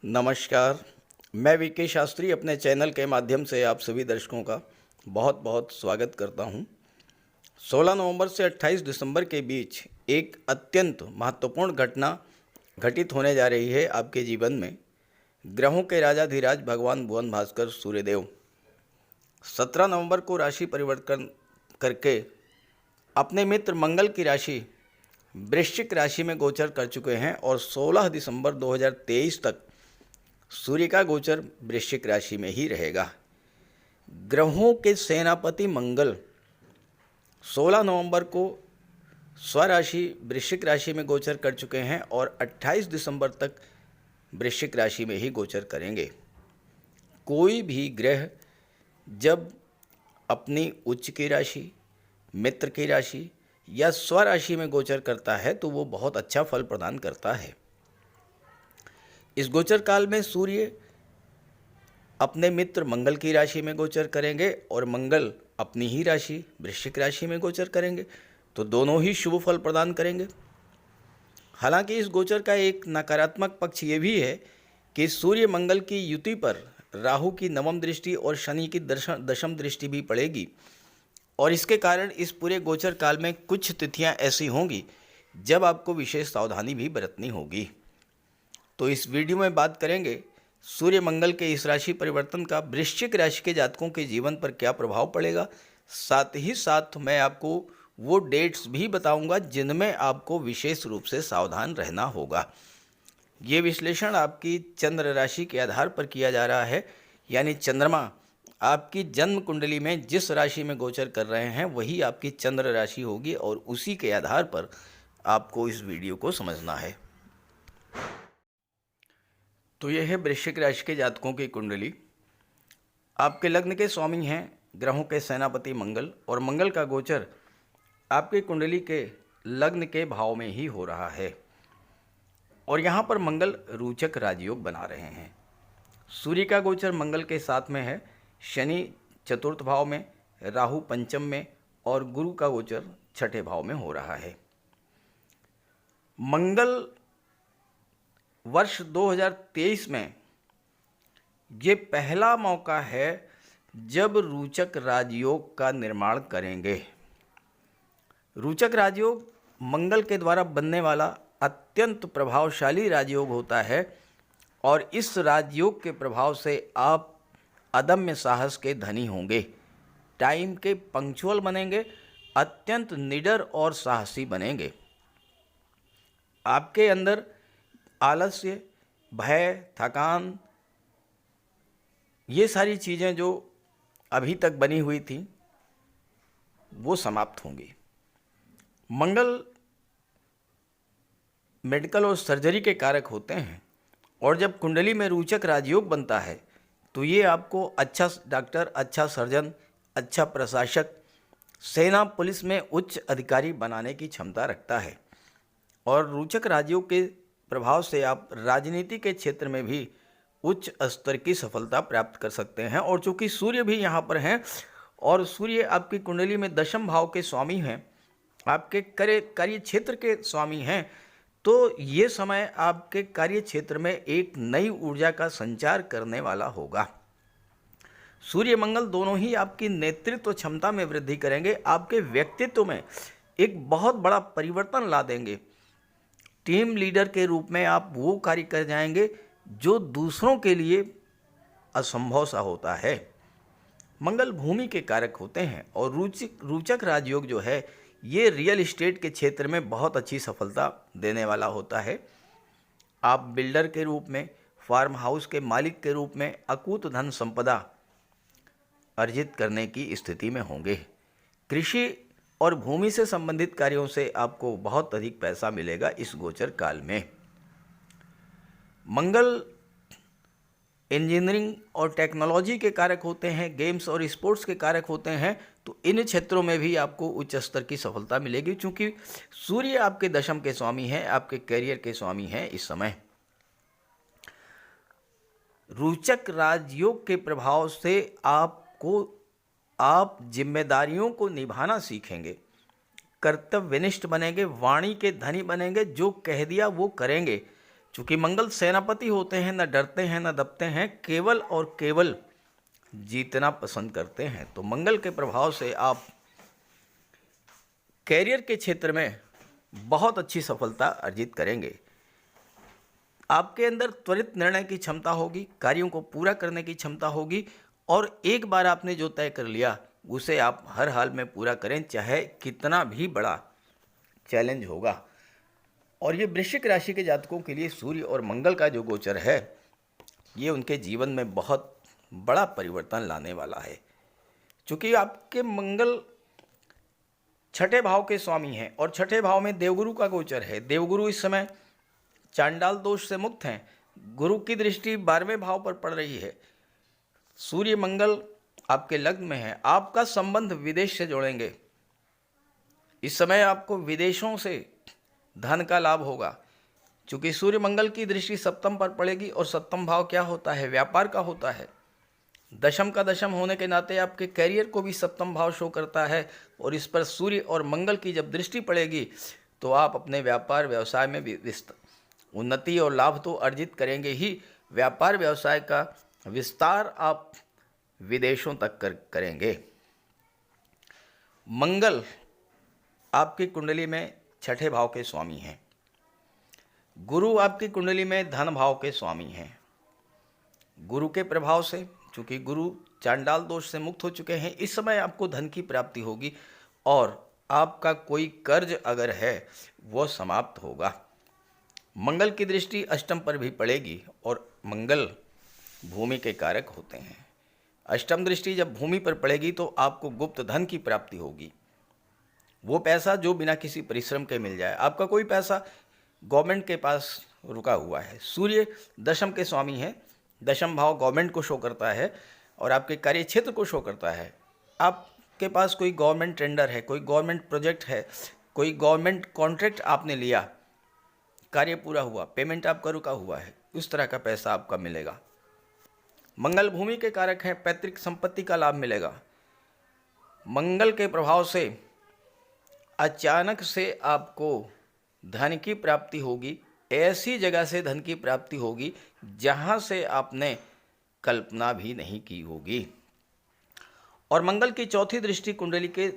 नमस्कार। मैं वीके शास्त्री अपने चैनल के माध्यम से आप सभी दर्शकों का बहुत बहुत स्वागत करता हूं। 16 नवंबर से 28 दिसंबर के बीच एक अत्यंत महत्वपूर्ण घटना घटित होने जा रही है आपके जीवन में। ग्रहों के राजाधिराज भगवान भुवन भास्कर सूर्यदेव 17 नवंबर को राशि परिवर्तन करके अपने मित्र मंगल की राशि वृश्चिक राशि में गोचर कर चुके हैं और 16 दिसंबर 2023 तक सूर्य का गोचर वृश्चिक राशि में ही रहेगा। ग्रहों के सेनापति मंगल 16 नवंबर को स्वराशि वृश्चिक राशि में गोचर कर चुके हैं और 28 दिसंबर तक वृश्चिक राशि में ही गोचर करेंगे। कोई भी ग्रह जब अपनी उच्च की राशि, मित्र की राशि या स्वराशि में गोचर करता है तो वो बहुत अच्छा फल प्रदान करता है। इस गोचर काल में सूर्य अपने मित्र मंगल की राशि में गोचर करेंगे और मंगल अपनी ही राशि वृश्चिक राशि में गोचर करेंगे, तो दोनों ही शुभ फल प्रदान करेंगे। हालांकि इस गोचर का एक नकारात्मक पक्ष ये भी है कि सूर्य मंगल की युति पर राहु की नवम दृष्टि और शनि की दशम दृष्टि भी पड़ेगी और इसके कारण इस पूरे गोचर काल में कुछ तिथियां ऐसी होंगी जब आपको विशेष सावधानी भी बरतनी होगी। तो इस वीडियो में बात करेंगे सूर्य मंगल के इस राशि परिवर्तन का वृश्चिक राशि के जातकों के जीवन पर क्या प्रभाव पड़ेगा। साथ ही साथ मैं आपको वो डेट्स भी बताऊंगा जिनमें आपको विशेष रूप से सावधान रहना होगा। ये विश्लेषण आपकी चंद्र राशि के आधार पर किया जा रहा है, यानी चंद्रमा आपकी जन्म कुंडली में जिस राशि में गोचर कर रहे हैं वही आपकी चंद्र राशि होगी और उसी के आधार पर आपको इस वीडियो को समझना है। तो यह है वृश्चिक राशि के जातकों की कुंडली। आपके लग्न के स्वामी हैं ग्रहों के सेनापति मंगल और मंगल का गोचर आपकी कुंडली के लग्न के भाव में ही हो रहा है और यहाँ पर मंगल रोचक राजयोग बना रहे हैं। सूर्य का गोचर मंगल के साथ में है, शनि चतुर्थ भाव में, राहु पंचम में और गुरु का गोचर छठे भाव में हो रहा है। मंगल वर्ष 2023 में ये पहला मौका है जब रोचक राजयोग का निर्माण करेंगे। रोचक राजयोग मंगल के द्वारा बनने वाला अत्यंत प्रभावशाली राजयोग होता है और इस राजयोग के प्रभाव से आप अदम्य साहस के धनी होंगे, टाइम के पंक्चुअल बनेंगे, अत्यंत निडर और साहसी बनेंगे। आपके अंदर आलस्य, भय, थकान, ये सारी चीज़ें जो अभी तक बनी हुई थी वो समाप्त होंगी। मंगल मेडिकल और सर्जरी के कारक होते हैं और जब कुंडली में रोचक राजयोग बनता है तो ये आपको अच्छा डॉक्टर, अच्छा सर्जन, अच्छा प्रशासक, सेना पुलिस में उच्च अधिकारी बनाने की क्षमता रखता है और रोचक राजयोग के प्रभाव से आप राजनीति के क्षेत्र में भी उच्च स्तर की सफलता प्राप्त कर सकते हैं। और चूंकि सूर्य भी यहाँ पर हैं और सूर्य आपकी कुंडली में दशम भाव के स्वामी हैं, आपके कार्य क्षेत्र के स्वामी हैं, तो ये समय आपके कार्य क्षेत्र में एक नई ऊर्जा का संचार करने वाला होगा। सूर्य मंगल दोनों ही आपकी नेतृत्व क्षमता में वृद्धि करेंगे, आपके व्यक्तित्व में एक बहुत बड़ा परिवर्तन ला देंगे। टीम लीडर के रूप में आप वो कार्य कर जाएंगे जो दूसरों के लिए असंभव सा होता है। मंगल भूमि के कारक होते हैं और रोचक राजयोग जो है ये रियल एस्टेट के क्षेत्र में बहुत अच्छी सफलता देने वाला होता है। आप बिल्डर के रूप में, फार्म हाउस के मालिक के रूप में अकूत धन संपदा अर्जित करने की स्थिति में होंगे। कृषि और भूमि से संबंधित कार्यों से आपको बहुत अधिक पैसा मिलेगा इस गोचर काल में। मंगल इंजीनियरिंग और टेक्नोलॉजी के कारक होते हैं, गेम्स और स्पोर्ट्स के कारक होते हैं, तो इन क्षेत्रों में भी आपको उच्च स्तर की सफलता मिलेगी क्योंकि सूर्य आपके दशम के स्वामी हैं, आपके कैरियर के स्वामी हैं। इस समय रोचक राजयोग के प्रभाव से आप जिम्मेदारियों को निभाना सीखेंगे, कर्तव्यनिष्ठ बनेंगे, वाणी के धनी बनेंगे, जो कह दिया वो करेंगे। चूँकि मंगल सेनापति होते हैं, न डरते हैं न दबते हैं, केवल और केवल जीतना पसंद करते हैं। तो मंगल के प्रभाव से आप कैरियर के क्षेत्र में बहुत अच्छी सफलता अर्जित करेंगे। आपके अंदर त्वरित निर्णय की क्षमता होगी, कार्यों को पूरा करने की क्षमता होगी, और एक बार आपने जो तय कर लिया उसे आप हर हाल में पूरा करें, चाहे कितना भी बड़ा चैलेंज होगा। और ये वृश्चिक राशि के जातकों के लिए सूर्य और मंगल का जो गोचर है, ये उनके जीवन में बहुत बड़ा परिवर्तन लाने वाला है। क्योंकि आपके मंगल छठे भाव के स्वामी हैं और छठे भाव में देवगुरु का गोचर है। देवगुरु इस समय चांडाल दोष से मुक्त हैं। गुरु की दृष्टि 12वें भाव पर पड़ रही है। सूर्य मंगल आपके लग्न में है। आपका संबंध विदेश से जोड़ेंगे। इस समय आपको विदेशों से धन का लाभ होगा, क्योंकि सूर्य मंगल की दृष्टि सप्तम पर पड़ेगी, और सप्तम भाव क्या होता है? व्यापार का होता है। दशम का दशम होने के नाते आपके कैरियर को भी सप्तम भाव शो करता है, और इस पर सूर्य और मंगल की जब दृष्टि पड़ेगी तो आप अपने व्यापार व्यवसाय में भी उन्नति और लाभ तो अर्जित करेंगे ही, व्यापार व्यवसाय का विस्तार आप विदेशों तक करेंगे। मंगल आपकी कुंडली में छठे भाव के स्वामी हैं। गुरु आपकी कुंडली में धन भाव के स्वामी हैं। गुरु के प्रभाव से, चूँकि गुरु चांडाल दोष से मुक्त हो चुके हैं, इस समय आपको धन की प्राप्ति होगी, और आपका कोई कर्ज अगर है वो समाप्त होगा। मंगल की दृष्टि अष्टम पर भी पड़ेगी, और मंगल भूमि के कारक होते हैं। अष्टम दृष्टि जब भूमि पर पड़ेगी तो आपको गुप्त धन की प्राप्ति होगी। वो पैसा जो बिना किसी परिश्रम के मिल जाए। आपका कोई पैसा गवर्नमेंट के पास रुका हुआ है। सूर्य दशम के स्वामी हैं। दशम भाव गवर्नमेंट को शो करता है और आपके कार्य क्षेत्र को शो करता है। आपके पास कोई गवर्नमेंट टेंडर है, कोई गवर्नमेंट प्रोजेक्ट है, कोई गवर्नमेंट कॉन्ट्रैक्ट आपने लिया, कार्य पूरा हुआ, पेमेंट आपका रुका हुआ है, उस तरह का पैसा आपका मिलेगा। मंगल भूमि के कारक हैं। पैतृक संपत्ति का लाभ मिलेगा। मंगल के प्रभाव से अचानक से आपको धन की प्राप्ति होगी। ऐसी जगह से धन की प्राप्ति होगी जहां से आपने कल्पना भी नहीं की होगी। और मंगल की चौथी दृष्टि कुंडली के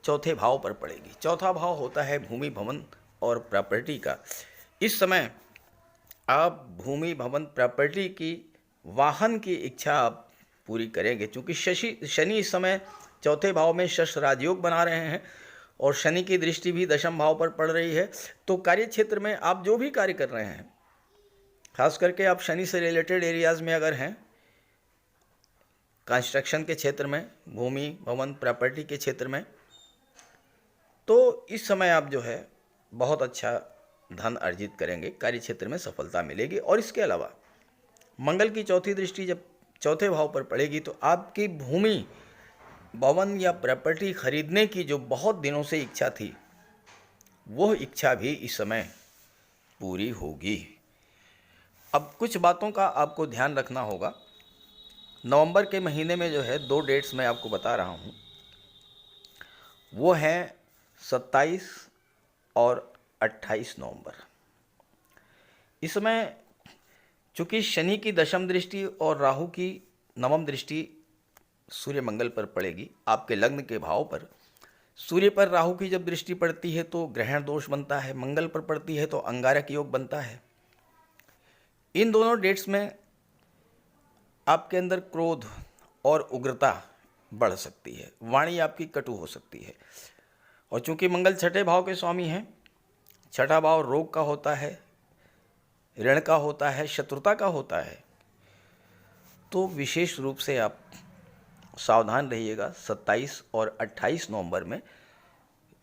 चौथे भाव पर पड़ेगी। चौथा भाव होता है भूमि, भवन और प्रॉपर्टी का। इस समय आप भूमि, भवन, प्रॉपर्टी की, वाहन की इच्छा आप पूरी करेंगे, क्योंकि शनि इस समय चौथे भाव में शश राजयोग बना रहे हैं, और शनि की दृष्टि भी दशम भाव पर पड़ रही है। तो कार्य क्षेत्र में आप जो भी कार्य कर रहे हैं, खास करके आप शनि से रिलेटेड एरियाज़ में अगर हैं, कंस्ट्रक्शन के क्षेत्र में, भूमि, भवन, प्रॉपर्टी के क्षेत्र में, तो इस समय आप जो है बहुत अच्छा धन अर्जित करेंगे, कार्य क्षेत्र में सफलता मिलेगी। और इसके अलावा मंगल की चौथी दृष्टि जब चौथे भाव पर पड़ेगी तो आपकी भूमि, भवन या प्रॉपर्टी खरीदने की जो बहुत दिनों से इच्छा थी, वह इच्छा भी इस समय पूरी होगी। अब कुछ बातों का आपको ध्यान रखना होगा। नवंबर के महीने में जो है 2 डेट्स मैं आपको बता रहा हूँ, वो हैं 27 और 28 नवंबर। इस समय चूँकि शनि की दशम दृष्टि और राहु की नवम दृष्टि सूर्य मंगल पर पड़ेगी, आपके लग्न के भाव पर। सूर्य पर राहु की जब दृष्टि पड़ती है तो ग्रहण दोष बनता है, मंगल पर पड़ती है तो अंगारक योग बनता है। इन दोनों डेट्स में आपके अंदर क्रोध और उग्रता बढ़ सकती है, वाणी आपकी कटु हो सकती है। और चूंकि मंगल छठे भाव के स्वामी हैं, छठा भाव रोग का होता है, ऋण का होता है, शत्रुता का होता है, तो विशेष रूप से आप सावधान रहिएगा। 27 और 28 नवंबर में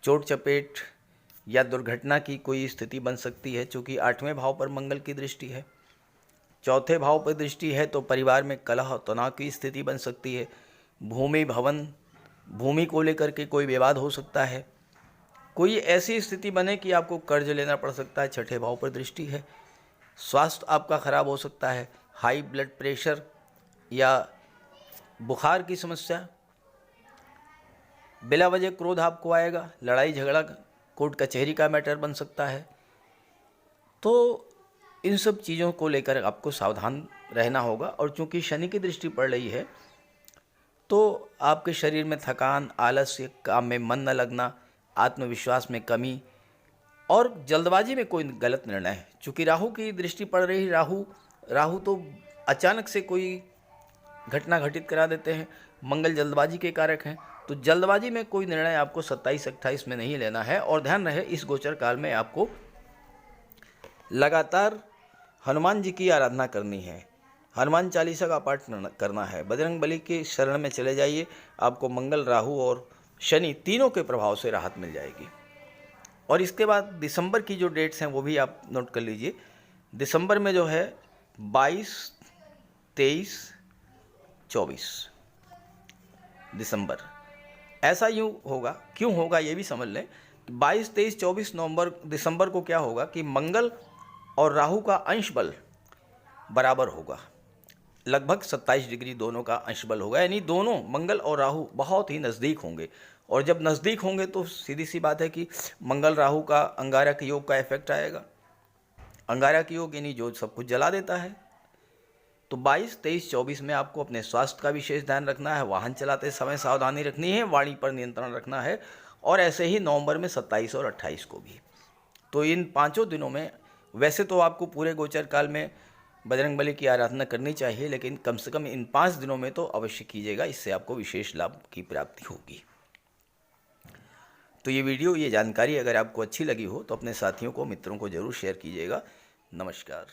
चोट चपेट या दुर्घटना की कोई स्थिति बन सकती है, क्योंकि 8वें भाव पर मंगल की दृष्टि है, चौथे भाव पर दृष्टि है, तो परिवार में कलह तनाव की स्थिति बन सकती है। भूमि, भवन, भूमि को लेकर के कोई विवाद हो सकता है। कोई ऐसी स्थिति बने कि आपको कर्ज लेना पड़ सकता है, छठे भाव पर दृष्टि है। स्वास्थ्य आपका खराब हो सकता है, हाई ब्लड प्रेशर या बुखार की समस्या, बिला वजह क्रोध आपको आएगा, लड़ाई झगड़ा, कोर्ट कचहरी का मैटर बन सकता है। तो इन सब चीज़ों को लेकर आपको सावधान रहना होगा। और चूंकि शनि की दृष्टि पड़ रही है तो आपके शरीर में थकान, आलस्य, काम में मन न लगना, आत्मविश्वास में कमी और जल्दबाजी में कोई गलत निर्णय। चूंकि राहु की दृष्टि पड़ रही, राहु तो अचानक से कोई घटना घटित करा देते हैं। मंगल जल्दबाजी के कारक हैं, तो जल्दबाजी में कोई निर्णय आपको 27-28 में नहीं लेना है। और ध्यान रहे, इस गोचर काल में आपको लगातार हनुमान जी की आराधना करनी है, हनुमान चालीसा का पाठ करना है, बजरंग बली के शरण में चले जाइए। आपको मंगल, राहु और शनि तीनों के प्रभाव से राहत मिल जाएगी। और इसके बाद दिसंबर की जो डेट्स हैं वो भी आप नोट कर लीजिए। दिसंबर में जो है 22, 23, 24 दिसंबर, ऐसा यूँ होगा, क्यों होगा ये भी समझ लें। 22, 23, 24 दिसंबर को क्या होगा कि मंगल और राहु का अंश बल बराबर होगा, लगभग 27 डिग्री दोनों का अंश बल होगा। यानी दोनों मंगल और राहु बहुत ही नज़दीक होंगे। और जब नज़दीक होंगे तो सीधी सी बात है कि मंगल राहु का अंगारक योग का इफेक्ट आएगा। अंगारक योग यानी जो सब कुछ जला देता है। तो 22, 23, 24 में आपको अपने स्वास्थ्य का विशेष ध्यान रखना है, वाहन चलाते समय सावधानी रखनी है, वाणी पर नियंत्रण रखना है। और ऐसे ही नवंबर में 27 और 28 को भी। तो इन 5 दिनों में वैसे तो आपको पूरे गोचर काल में बजरंगबली की आराधना करनी चाहिए, लेकिन कम से कम इन 5 दिनों में तो अवश्य कीजिएगा, इससे आपको विशेष लाभ की प्राप्ति होगी। तो ये वीडियो, ये जानकारी अगर आपको अच्छी लगी हो तो अपने साथियों को, मित्रों को जरूर शेयर कीजिएगा। नमस्कार।